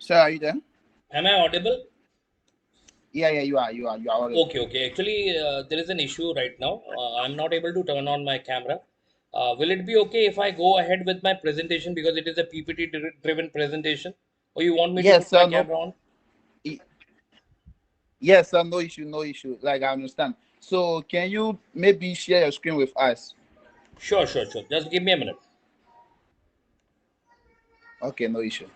Sir, are you there? Am I audible? Yeah, you are audible. Okay, okay. Actually, there is an issue right now. I'm not able to turn on my camera. Will it be okay if I go ahead with my presentation because it is a PPT driven presentation? Or you want me to Yes, put my sir. No. camera on? y- Yes, sir. No issue. No issue. Like I understand. So, can you maybe share your screen with us? Sure, sure, sure. Just give me a minute. Okay, no issue.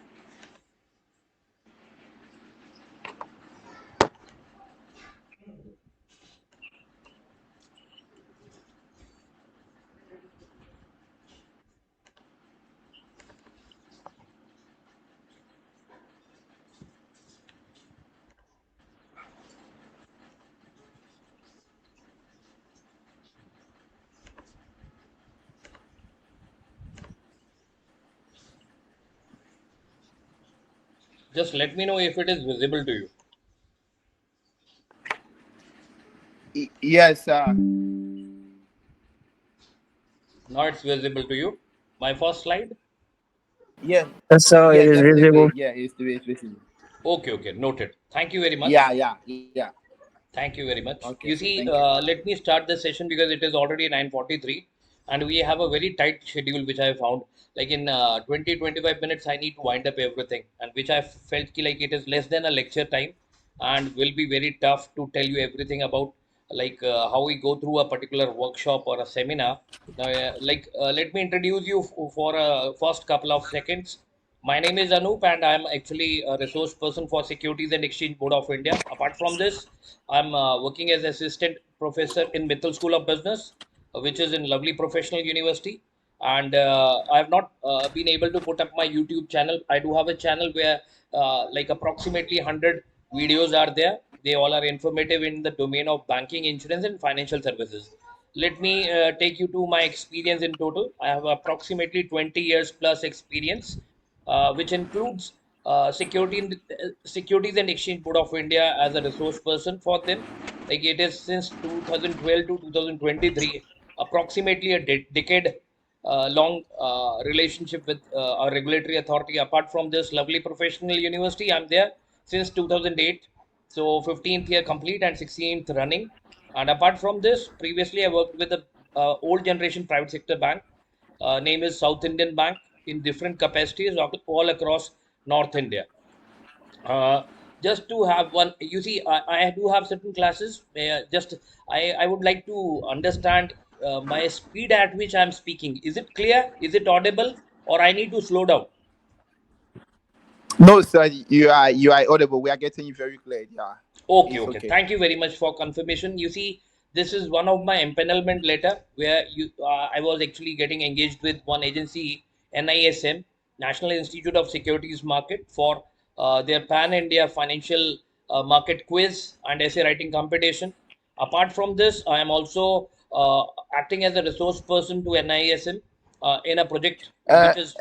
Just let me know if it is visible to you. Yes, sir. Now it's visible to you. My first slide. Yes, So it yeah. is Just leave visible. it. Yeah, it's the way it's visible. Okay, okay. Noted. Thank you very much. Yeah. Thank you very much. Okay, You sir. see, Thank you. let me start the session because it is already 9:43 and we have a very tight schedule which I found. Like in 20-25 minutes, I need to wind up everything, and which I felt like it is less than a lecture time and will be very tough to tell you everything about like how we go through a particular workshop or a seminar. Now, let me introduce you for a first couple of seconds. My name is Anup, and I'm actually a resource person for Securities and Exchange Board of India. Apart from this, I'm working as assistant professor in Mittal School of Business, which is in lovely professional university. And I have not been able to put up my YouTube channel. I do have a channel where like approximately 100 videos are there. They all are informative in the domain of banking, insurance, and financial services. Let me take you to my experience in total. I have approximately 20 years plus experience, which includes Securities and Exchange Board of India as a resource person for them. Like it is since 2012 to 2023, approximately a decade long relationship with our regulatory authority. Apart from this lovely professional university, I'm there since 2008. So 15th year complete and 16th running. And apart from this, previously I worked with a old generation private sector bank. Name is South Indian Bank in different capacities all across North India. Uh, just to have one, you see, I do have certain classes. I would like to understand my speed at which I'm speaking. Is it clear? Is it audible? Or I need to slow down? No, sir. You are audible. We are getting you very clear. Yeah, Okay, it's okay. okay. Thank you very much for confirmation. You see, this is one of my empanelment letter where I was actually getting engaged with one agency, NISM, National Institute of Securities Market, for their Pan India Financial Market Quiz and essay writing competition. Apart from this, I am also acting as a resource person to NISM in a project Uh, which is,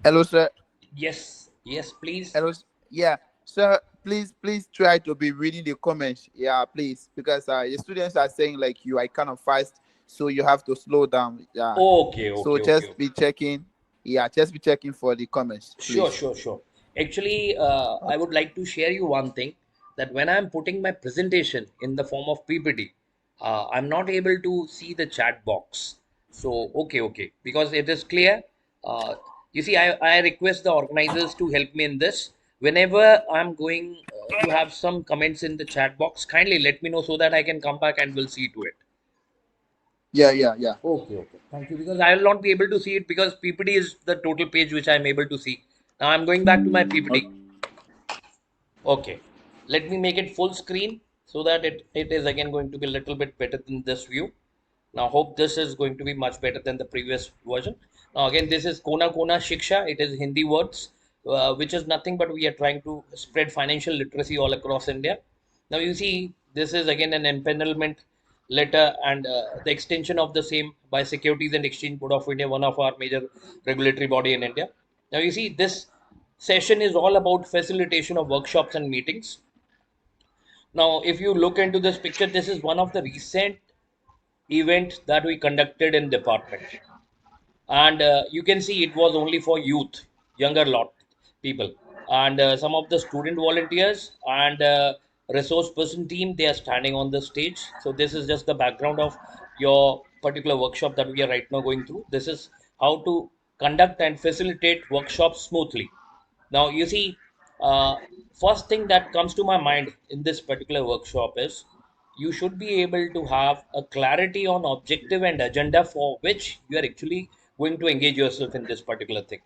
hello, sir. yes, yes, please. Hello. Yeah, sir. Please try to be reading the comments. Yeah, please, because the students are saying like you are kind of fast, so you have to slow down. Yeah. Okay, So okay, okay, just okay. be checking. Yeah, just be checking for the comments, Sure, please. sure, sure. Actually, I Okay. would like to share you one thing that when I'm putting my presentation in the form of PPT, I'm not able to see the chat box. So, okay, okay, because it is clear. Uh, you see, I request the organizers to help me in this. Whenever I'm going to have some comments in the chat box, kindly let me know so that I can come back and we'll see to it. Yeah. Okay, okay. Thank you. Because I will not be able to see it because PPT is the total page which I'm able to see. Now I'm going back to my PPT. Okay. Okay, let me make it full screen so that it is again going to be a little bit better than this view. Now hope this is going to be much better than the previous version. Now again, this is Kona Kona Shiksha. It is Hindi words, which is nothing but we are trying to spread financial literacy all across India. Now you see, this is again an empanelment letter and the extension of the same by Securities and Exchange Board of India, one of our major regulatory body in India. Now you see, this session is all about facilitation of workshops and meetings. Now, if you look into this picture, this is one of the recent event that we conducted in department, and you can see it was only for youth, younger lot people. and some of the student volunteers and resource person team, they are standing on the stage. So this is just the background of your particular workshop that we are right now going through. This is how to conduct and facilitate workshops smoothly. Now, you see, uh, first thing that comes to my mind in this particular workshop is you should be able to have a clarity on objective and agenda for which you are actually going to engage yourself in this particular thing.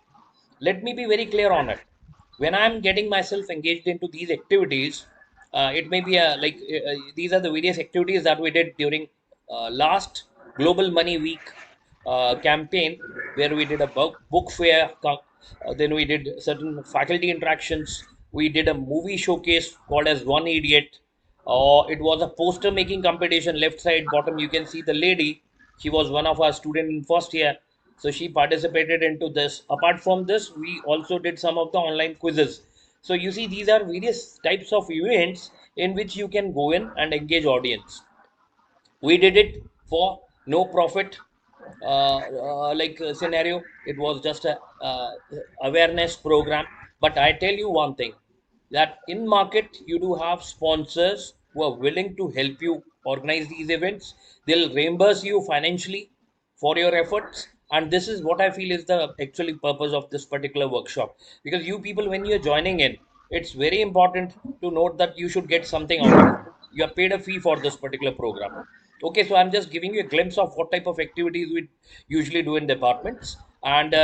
Let me be very clear on it. When I'm getting myself engaged into these activities, it may be these are the various activities that we did during last Global Money Week campaign, where we did a book fair, then we did certain faculty interactions, we did a movie showcase called as One Idiot, or it was a poster making competition. Left side bottom you can see the lady, she was one of our student in first year, so she participated into this. Apart from this, we also did some of the online quizzes. So you see, these are various types of events in which you can go in and engage audience. We did it for no profit scenario. It was just a awareness program. But I tell you one thing, that in market you do have sponsors who are willing to help you organize these events. They'll reimburse you financially for your efforts, and this is what I feel is the actually purpose of this particular workshop. Because you people, when you're joining in, it's very important to note that you should get something out of it. You are paid a fee for this particular program. Okay, so I'm just giving you a glimpse of what type of activities we usually do in departments. And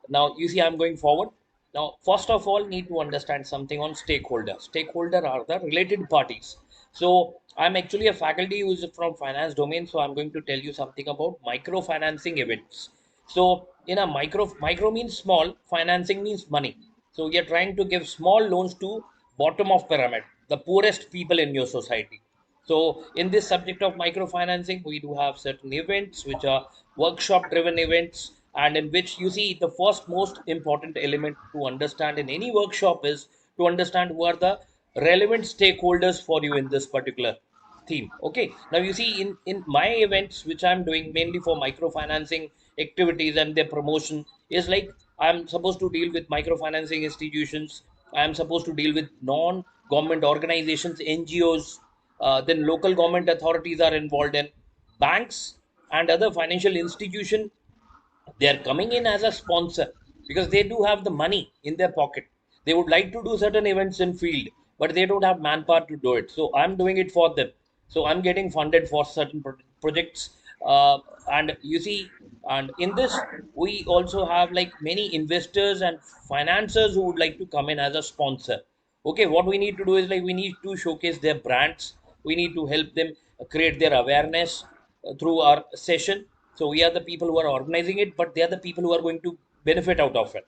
now you see, I'm going forward. Now, first of all, need to understand something on stakeholders. Stakeholder are the related parties. So I'm actually a faculty who is from finance domain. So I'm going to tell you something about microfinancing events. So in a micro means small, financing means money. So we are trying to give small loans to bottom of pyramid, the poorest people in your society. So in this subject of microfinancing, we do have certain events which are workshop driven events, and in which you see the first most important element to understand in any workshop is to understand who are the relevant stakeholders for you in this particular theme. Okay, now you see, in my events which I'm doing mainly for microfinancing activities and their promotion, is like I'm supposed to deal with microfinancing institutions, I'm supposed to deal with non government organizations, NGOs, then local government authorities are involved in, banks and other financial institution. They are coming in as a sponsor because they do have the money in their pocket. They would like to do certain events in field, but they don't have manpower to do it. So I'm doing it for them. So I'm getting funded for certain projects. And you see, and in this, we also have like many investors and financiers who would like to come in as a sponsor. Okay, what we need to do is like we need to showcase their brands. We need to help them create their awareness through our session. So we are the people who are organizing it, but they are the people who are going to benefit out of it.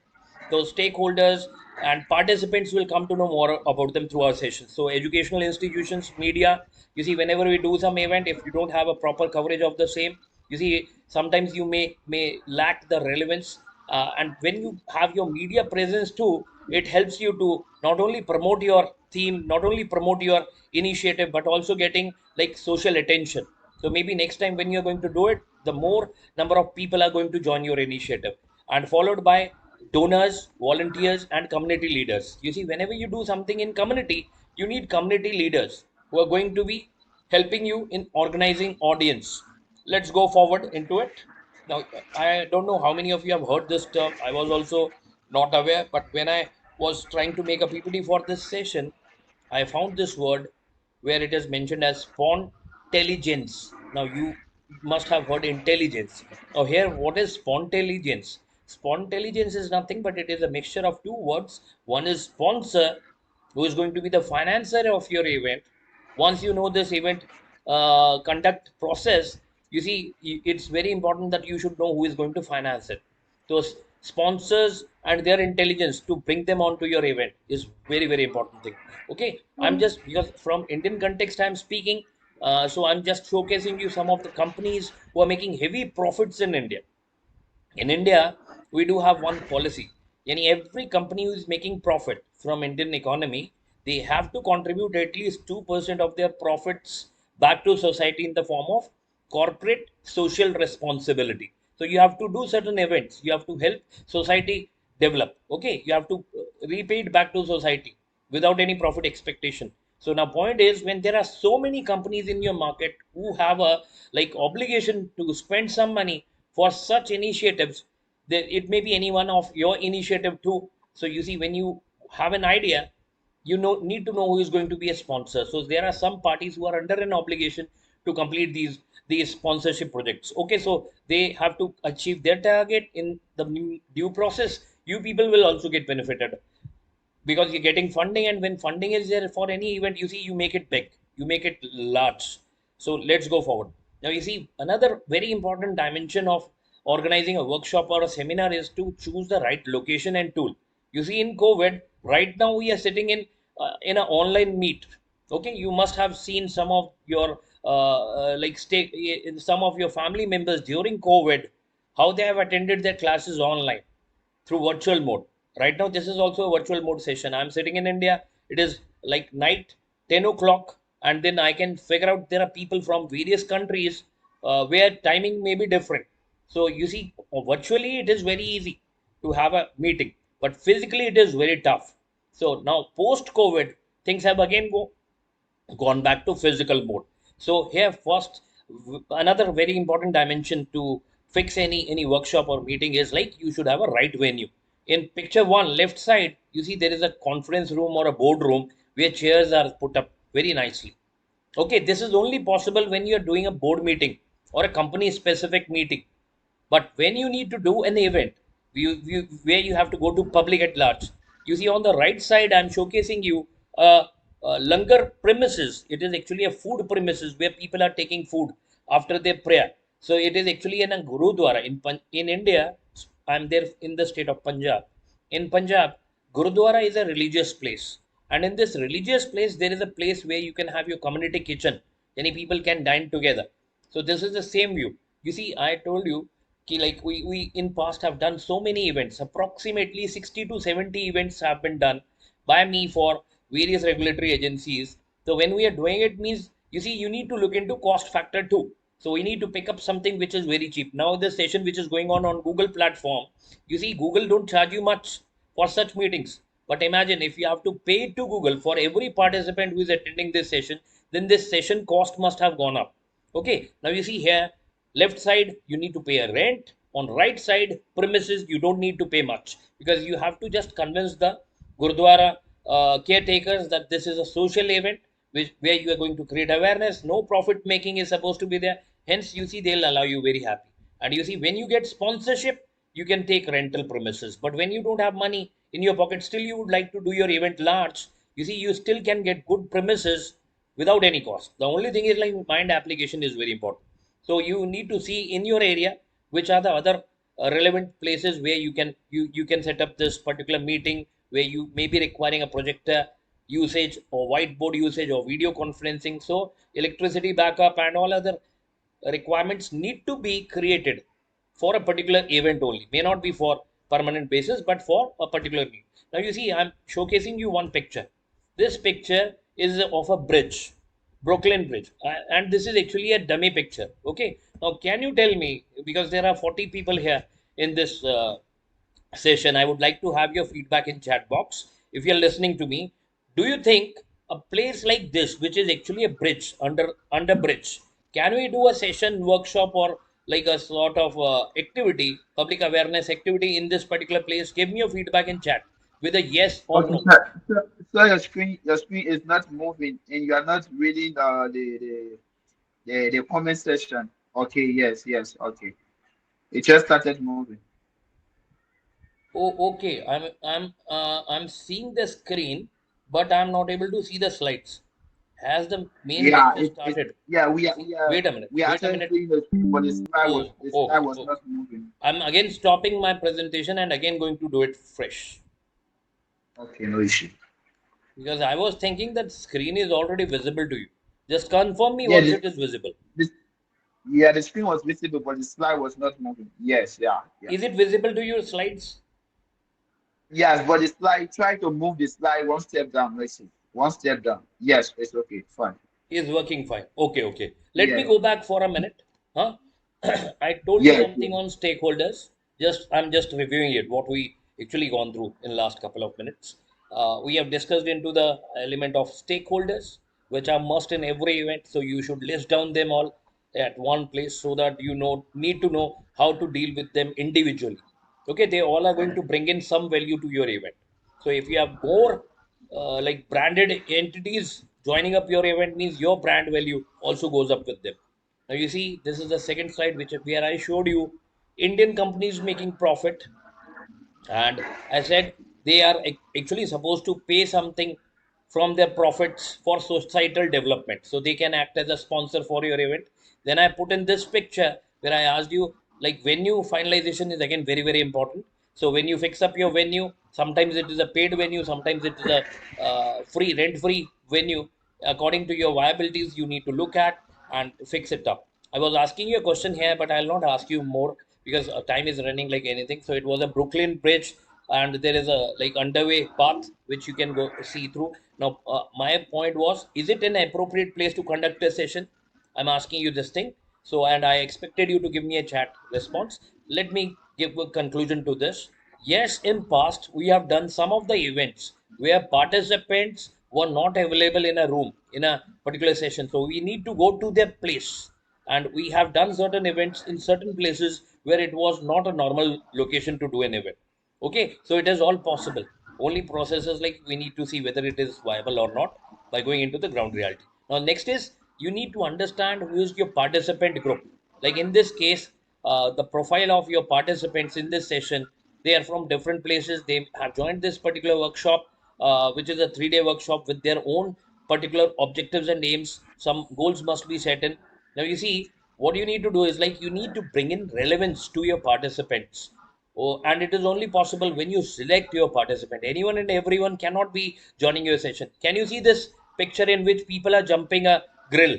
Those stakeholders and participants will come to know more about them through our sessions. So educational institutions, media, you see, whenever we do some event, if you don't have a proper coverage of the same, you see, sometimes you may lack the relevance. And when you have your media presence too, it helps you to not only promote your theme, not only promote your initiative, but also getting like social attention. So maybe next time when you're going to do it, the more number of people are going to join your initiative, and followed by donors, volunteers, and community leaders. You see, whenever you do something in community, you need community leaders who are going to be helping you in organizing audience. Let's go forward into it. Now, I don't know how many of you have heard this term. I was also not aware, but when I was trying to make a PPT for this session, I found this word where it is mentioned as spontelligence. Now, you must have heard intelligence. Now, here, what is spontelligence? Spontelligence is nothing but it is a mixture of two words. One is sponsor, who is going to be the financer of your event. Once you know this event conduct process, you see, it's very important that you should know who is going to finance it. Those sponsors and their intelligence to bring them onto your event is very, very important thing. Okay, I'm just, because from Indian context I'm speaking, so I'm just showcasing you some of the companies who are making heavy profits in India. In India, we do have one policy. Yani every company who is making profit from Indian economy, they have to contribute at least 2% of their profits back to society in the form of corporate social responsibility. So you have to do certain events. You have to help society develop. Okay, you have to repay it back to society without any profit expectation. So now point is, when there are so many companies in your market who have a like obligation to spend some money for such initiatives, there it may be any one of your initiative too. So you see, when you have an idea, you know need to know who is going to be a sponsor. So there are some parties who are under an obligation to complete these sponsorship projects. Okay, so they have to achieve their target in the due process. You people will also get benefited because you're getting funding, and when funding is there for any event, you see, you make it big, you make it large. So let's go forward. Now you see, another very important dimension of organizing a workshop or a seminar is to choose the right location and tool. You see, in COVID right now we are sitting in an online meet. Okay, you must have seen some of your like stay in some of your family members during COVID, how they have attended their classes online through virtual mode. Right now, this is also a virtual mode session. I'm sitting in India. It is like night, 10 o'clock, and then I can figure out there are people from various countries where timing may be different. So you see, virtually it is very easy to have a meeting, but physically it is very tough. So now, post COVID, things have again gone back to physical mode. So here first, another very important dimension to fix any workshop or meeting is like you should have a right venue. In picture one, left side, you see there is a conference room or a board room where chairs are put up very nicely. Okay, this is only possible when you're doing a board meeting or a company specific meeting. But when you need to do an event, where you have to go to public at large, you see on the right side, I'm showcasing you a langar premises. It is actually a food premises where people are taking food after their prayer. So it is actually in a gurudwara in India. I'm there in the state of Punjab. In Punjab, gurudwara is a religious place, and in this religious place, there is a place where you can have your community kitchen. Many people can dine together. So this is the same view. You see, I told you like we in past have done so many events, approximately 60 to 70 events have been done by me for various regulatory agencies. So when we are doing it means, you see, you need to look into cost factor too. So we need to pick up something which is very cheap. Now the session which is going on Google platform, you see, Google don't charge you much for such meetings. But imagine if you have to pay to Google for every participant who is attending this session, then this session cost must have gone up. Okay, now you see here, left side you need to pay a rent, on right side premises you don't need to pay much, because you have to just convince the gurdwara caretakers that this is a social event where you are going to create awareness. No profit making is supposed to be there, hence you see they'll allow you very happy. And you see, when you get sponsorship, you can take rental premises. But when you don't have money in your pocket, still you would like to do your event large, you see, you still can get good premises without any cost. The only thing is like mind application is very important. So you need to see in your area which are the other relevant places where you can set up this particular meeting, where you may be requiring a projector usage or whiteboard usage or video conferencing. So electricity backup and all other requirements need to be created for a particular event only, may not be for permanent basis, but for a particular need. Now you see, I'm showcasing you one picture. This picture is of a bridge, Brooklyn Bridge, and this is actually a dummy picture. Okay, now can you tell me, because there are 40 people here in this session, I would like to have your feedback in chat box. If you're listening to me, do you think a place like this, which is actually a bridge, under bridge, can we do a session, workshop, or like a sort of activity, public awareness activity in this particular place? Give me your feedback in chat with a yes or Okay, no. sir. So your screen is not moving, and you are not reading the comment section. Okay, yes, yes, okay. It just started moving. Oh, okay. I'm seeing the screen, but I'm not able to see the slides. Has the main Yeah, lecture started? yeah, Wait a minute. we are Wait a actually minute. seeing the screen, but Oh, the slide okay, was okay. not moving. I'm again stopping my presentation and again going to do it fresh, Okay, no issue. because I was thinking that screen is already visible to you. Just confirm me Yeah, once it is visible. this, yeah, the screen was visible, but the slide was not moving. Yes, yeah, yeah. Is it visible to your slides? Yes, but the slide, try to move the slide one step down. Let's see. One step down. Yes, it's okay. Fine. Is working fine. Okay, okay. Let me Yeah. go back for a minute. Huh? I told you Yes, something yes. on stakeholders. I'm just reviewing it. What we actually gone through in the last couple of minutes. We have discussed into the element of stakeholders, which are must in every event, so you should list down them all at one place so that you know need to know how to deal with them individually. Okay, they all are going to bring in some value to your event. So if you have more like branded entities joining up your event, means your brand value also goes up with them. Now you see, this is the second slide which where I showed you Indian companies making profit, and I said they are actually supposed to pay something from their profits for societal development, so they can act as a sponsor for your event. Then I put in this picture where I asked you, like, venue finalization is again very very important. So when you fix up your venue, sometimes it is a paid venue, sometimes it is a free rent free venue. According to your viabilities, you need to look at and fix it up. I was asking you a question here, but I'll not ask you more because time is running like anything. So it was a Brooklyn Bridge, and there is a like underway path which you can go see through. Now, my point was, is it an appropriate place to conduct a session? I'm asking you this thing. So, and I expected you to give me a chat response. Let me give a conclusion to this. Yes, in past we have done some of the events where participants were not available in a room in a particular session. So we need to go to their place, and we have done certain events in certain places where it was not a normal location to do an event. Okay, so it is all possible. Only processes like we need to see whether it is viable or not by going into the ground reality. Now, next is you need to understand who is your participant group. Like in this case, the profile of your participants in this session, they are from different places. They have joined this particular workshop, which is a 3-day workshop with their own particular objectives and aims. Some goals must be set in. Now, you see, what you need to do is like you need to bring in relevance to your participants. Oh, and it is only possible when you select your participant. Anyone and everyone cannot be joining your session. Can you see this picture in which people are jumping a grill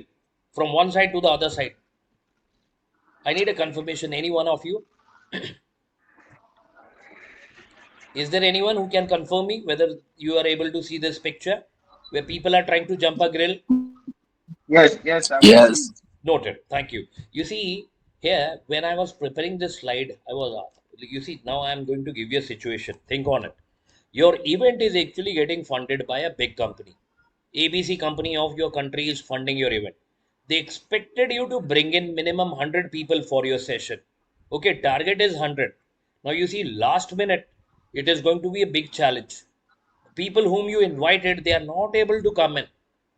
from one side to the other side? I need a confirmation. Any one of you? Is there anyone who can confirm me whether you are able to see this picture where people are trying to jump a grill? Yes, yes, I can see. Yes. Noted. Thank you. You see, here, when I was preparing this slide, I was, you see, now I'm going to give you a situation. Think on it. Your event is actually getting funded by a big company. ABC company of your country is funding your event. They expected you to bring in minimum 100 people for your session. Okay, target is 100. Now you see, last minute, it is going to be a big challenge. People whom you invited, they are not able to come in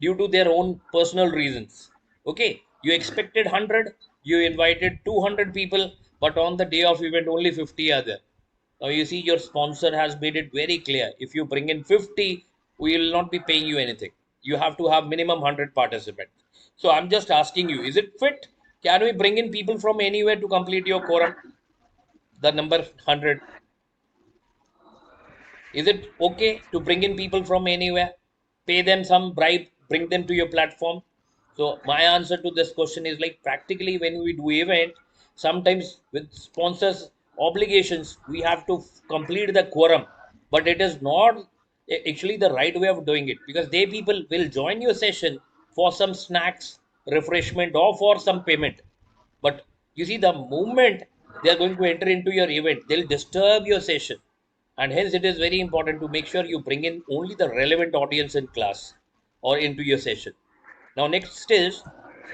due to their own personal reasons. Okay, you expected 100, you invited 200 people, but on the day of event only 50 are there. Now you see, your sponsor has made it very clear, if you bring in 50, we will not be paying you anything. You have to have minimum 100 participants. So I'm just asking you, is it fit? Can we bring in people from anywhere to complete your quorum, the number 100? Is it okay to bring in people from anywhere, pay them some bribe, bring them to your platform? So my answer to this question is like practically when we do event, sometimes with sponsors obligations, we have to complete the quorum, but it is not actually the right way of doing it, because they people will join your session for some snacks, refreshment, or for some payment. But you see, the moment they are going to enter into your event, they'll disturb your session. And hence, it is very important to make sure you bring in only the relevant audience in class or into your session. Now, next is,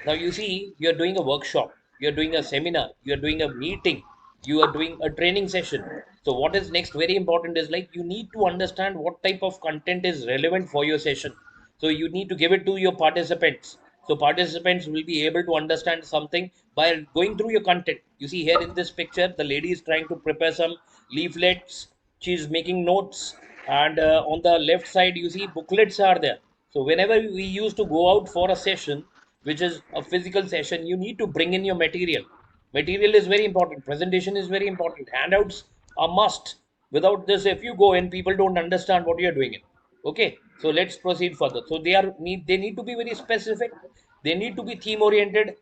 now you see, you're doing a workshop, you're doing a seminar, you're doing a meeting, you are doing a training session. So, what is next very important is like you need to understand what type of content is relevant for your session. So, you need to give it to your participants. So, participants will be able to understand something by going through your content. You see, here in this picture, the lady is trying to prepare some leaflets, she's making notes, and on the left side, you see, booklets are there. So whenever we used to go out for a session, which is a physical session, you need to bring in your material. Material is very important. Presentation is very important. Handouts are must. Without this, if you go in, people don't understand what you're doing it. Okay, so let's proceed further. So they need to be very specific. They need to be theme oriented.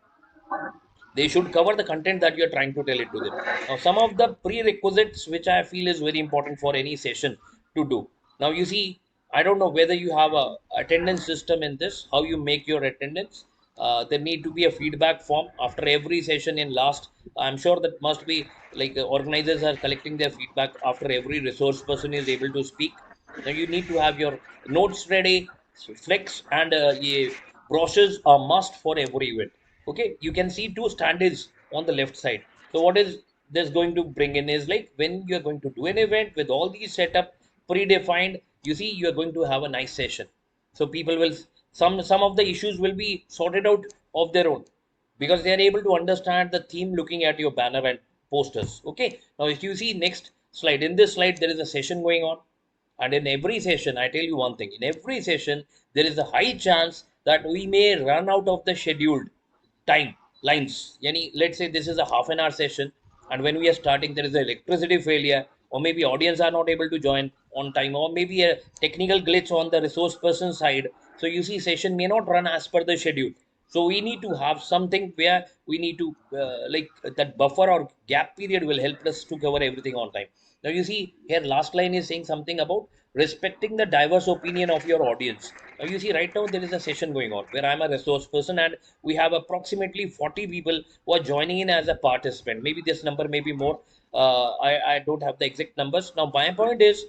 They should cover the content that you're trying to tell it to them. Now, some of the prerequisites which I feel is very important for any session to do. Now, you see, I don't know whether you have a attendance system in this, how you make your attendance. There need to be a feedback form after every session. In last, I'm sure that must be like organizers are collecting their feedback after every resource person is able to speak. Now you need to have your notes ready. So flex and brochures are must for every event. Okay, you can see two standards on the left side. So what is this going to bring in is like when you are going to do an event with all these setup predefined, you see you are going to have a nice session. So people will, some of the issues will be sorted out of their own, because they are able to understand the theme looking at your banner and posters. Okay, now if you see next slide, in this slide there is a session going on, and in every session, I tell you one thing, in every session there is a high chance that we may run out of the scheduled time lines. Yani, let's say this is a half an hour session, and when we are starting, there is an electricity failure, or maybe audience are not able to join on time, or maybe a technical glitch on the resource person side. So you see, session may not run as per the schedule. So we need to have something where we need to like that buffer or gap period will help us to cover everything on time. Now you see here, last line is saying something about respecting the diverse opinion of your audience. Now you see right now there is a session going on where I'm a resource person, and we have approximately 40 people who are joining in as a participant. Maybe this number may be more. I don't have the exact numbers. Now my point is,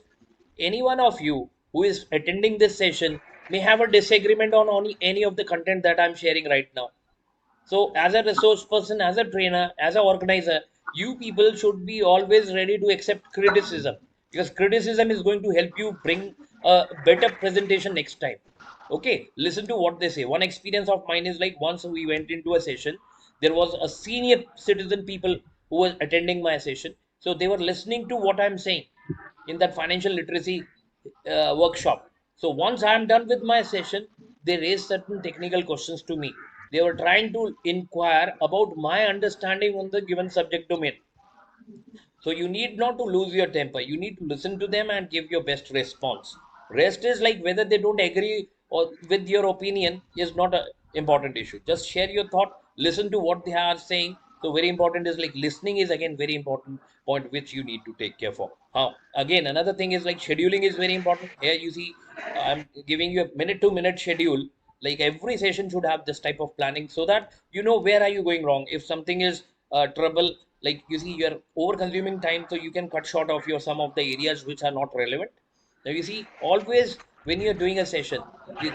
any one of you who is attending this session may have a disagreement on any of the content that I'm sharing right now. So, as a resource person, as a trainer, as an organizer, you people should be always ready to accept criticism, because criticism is going to help you bring a better presentation next time. Okay, listen to what they say. One experience of mine is like once we went into a session, there was a senior citizen people who was attending my session. So, they were listening to what I'm saying in that financial literacy workshop. So once I'm done with my session, they raised certain technical questions to me. They were trying to inquire about my understanding on the given subject domain. So you need not to lose your temper. You need to listen to them and give your best response. Rest is like whether they don't agree or with your opinion is not a important issue. Just share your thought, listen to what they are saying. So very important is like listening is again very important point which you need to take care for. Again, another thing is like scheduling is very important. Here you see, I'm giving you a minute to minute schedule. Like every session should have this type of planning so that you know where are you going wrong. If something is trouble, like you see you're over consuming time, so you can cut short of your some of the areas which are not relevant. Now you see, always when you're doing a session,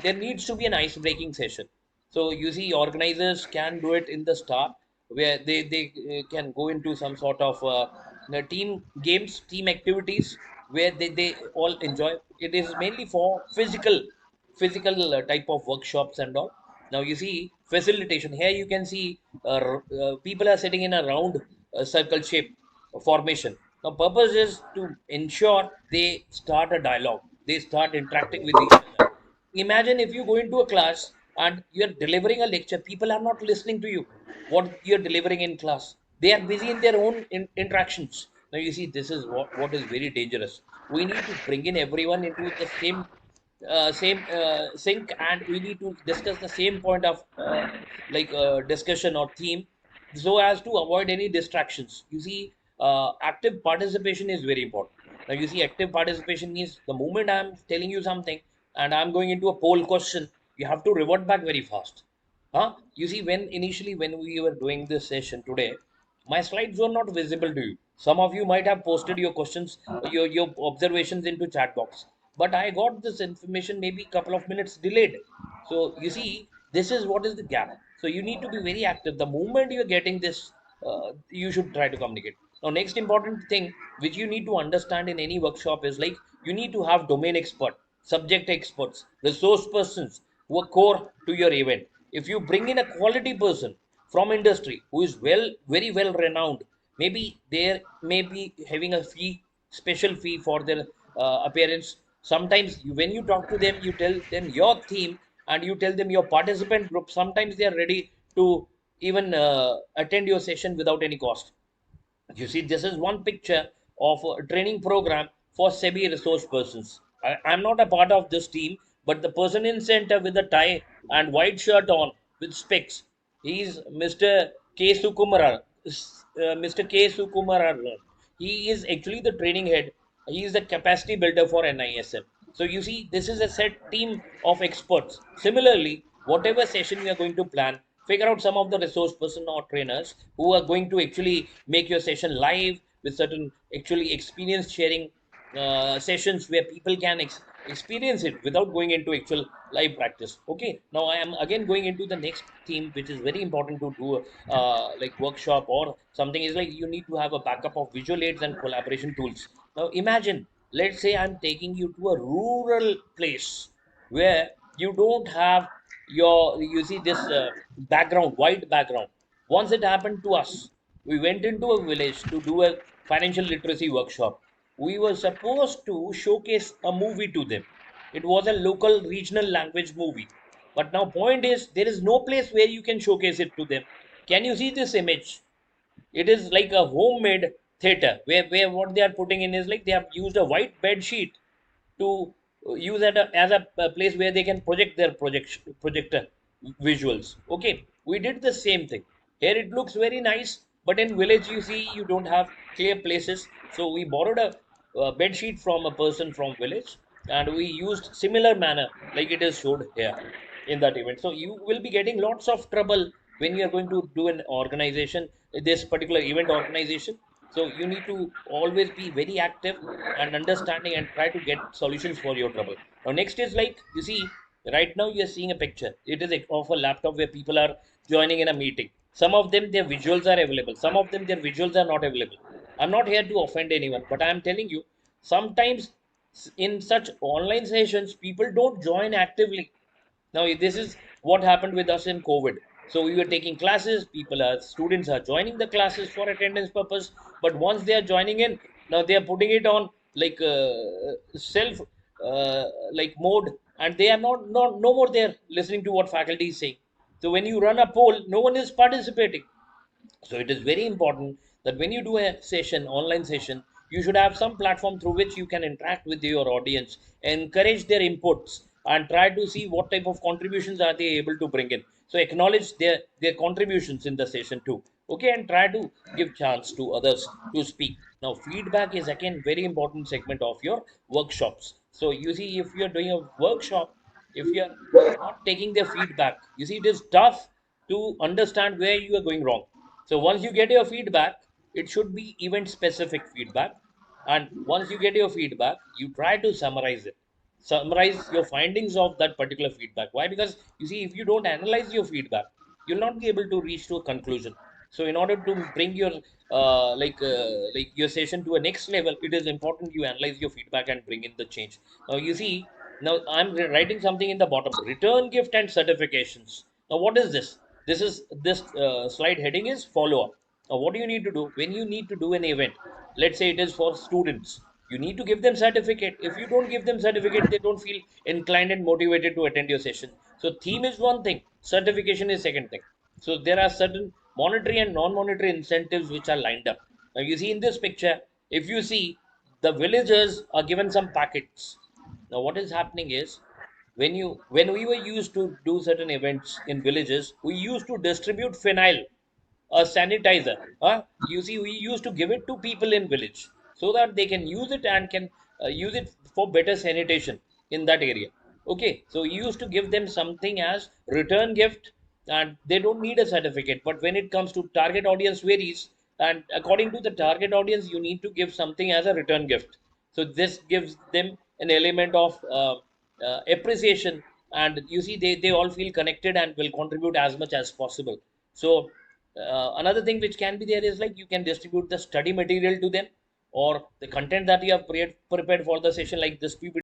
there needs to be an ice breaking session. So you see, organizers can do it in the start, where they can go into some sort of team games, team activities, where they all enjoy. It is mainly for physical type of workshops and all. Now you see facilitation. Here you can see people are sitting in a round circle shape formation. Now purpose is to ensure they start a dialogue. They start interacting with each other. Imagine if you go into a class and you're delivering a lecture, people are not listening to you. What you're delivering in class, they are busy in their own interactions. Now you see, this is what is very dangerous. We need to bring in everyone into the same sync, and we need to discuss the same point of discussion or theme, so as to avoid any distractions. You see, active participation is very important. Now you see, active participation means the moment I'm telling you something and I'm going into a poll question, you have to revert back very fast. You see, when initially when we were doing this session today, my slides were not visible to you. Some of you might have posted your questions, your observations into chat box, but I got this information maybe a couple of minutes delayed. So you see, this is what is the gap. So you need to be very active. The moment you're getting this, you should try to communicate. Now, next important thing which you need to understand in any workshop is like you need to have domain expert, subject experts, resource persons who are core to your event. If you bring in a quality person from industry who is very well renowned, maybe they may be having a fee, special fee for their appearance. Sometimes when you talk to them, you tell them your theme and you tell them your participant group. Sometimes they are ready to even attend your session without any cost. You see, this is one picture of a training program for semi resource persons. I'm not a part of this team, but the person in center with the tie and white shirt on with specs, he's Mr. K. Sukumara. Mr. K. Sukumara. He is actually the training head. He is the capacity builder for NISM. So you see, this is a set team of experts. Similarly, whatever session you are going to plan, figure out some of the resource person or trainers who are going to actually make your session live with certain actually experience sharing sessions where people can experience it without going into actual live practice. Okay, now I am again going into the next theme, which is very important to do like workshop or something, is like you need to have a backup of visual aids and collaboration tools. Now imagine, let's say I'm taking you to a rural place where you don't have your, you see this background, white background. Once it happened to us, we went into a village to do a financial literacy workshop. We were supposed to showcase a movie to them. It was a local regional language movie, but now point is there is no place where you can showcase it to them. Can you see this image? It is like a homemade theater where what they are putting in is like they have used a white bed sheet to use as a place where they can project their projector visuals. Okay, we did the same thing. Here it looks very nice, but in village you see you don't have clear places. So we borrowed a bed sheet from a person from village, and we used similar manner like it is showed here in that event. So you will be getting lots of trouble when you are going to do an organization, this particular event organization. So you need to always be very active and understanding and try to get solutions for your trouble. Now next is like, you see, right now you are seeing a picture. It is of a laptop where people are joining in a meeting. Some of them their visuals are available, some of them their visuals are not available. I'm not here to offend anyone, but I'm telling you, sometimes in such online sessions people don't join actively. Now this is what happened with us in COVID. So we were taking classes, students are joining the classes for attendance purpose, but once they are joining in, now they are putting it on like self uh, like mode, and they are not no more there listening to what faculty is saying. So when you run a poll, no one is participating. So it is very important that when you do a session, online session, you should have some platform through which you can interact with your audience, encourage their inputs, and try to see what type of contributions are they able to bring in. So acknowledge their contributions in the session too. Okay, and try to give chance to others to speak. Now, feedback is again very important segment of your workshops. So you see, if you're doing a workshop, if you're not taking their feedback, you see, it is tough to understand where you are going wrong. So once you get your feedback, it should be event specific feedback. And once you get your feedback, you try to summarize it. Summarize your findings of that particular feedback. Why? Because you see, if you don't analyze your feedback, you'll not be able to reach to a conclusion. So in order to bring your like your session to a next level, it is important you analyze your feedback and bring in the change. Now you see, now I'm writing something in the bottom: return gift and certifications. Now what is this? This slide heading is follow up. Now what do you need to do when you need to do an event? Let's say it is for students. You need to give them certificate. If you don't give them certificate, they don't feel inclined and motivated to attend your session. So theme is one thing, certification is second thing. So there are certain monetary and non-monetary incentives which are lined up. Now you see in this picture, if you see, the villagers are given some packets. Now what is happening is, when we were used to do certain events in villages, we used to distribute phenyl, a sanitizer. You see, we used to give it to people in village so that they can use it and can use it for better sanitation in that area. Okay, so we used to give them something as return gift, and they don't need a certificate. But when it comes to target audience varies, and according to the target audience, you need to give something as a return gift. So this gives them an element of appreciation, and you see, they all feel connected and will contribute as much as possible. So another thing which can be there is like you can distribute the study material to them, or the content that you have prepared for the session, like this PPT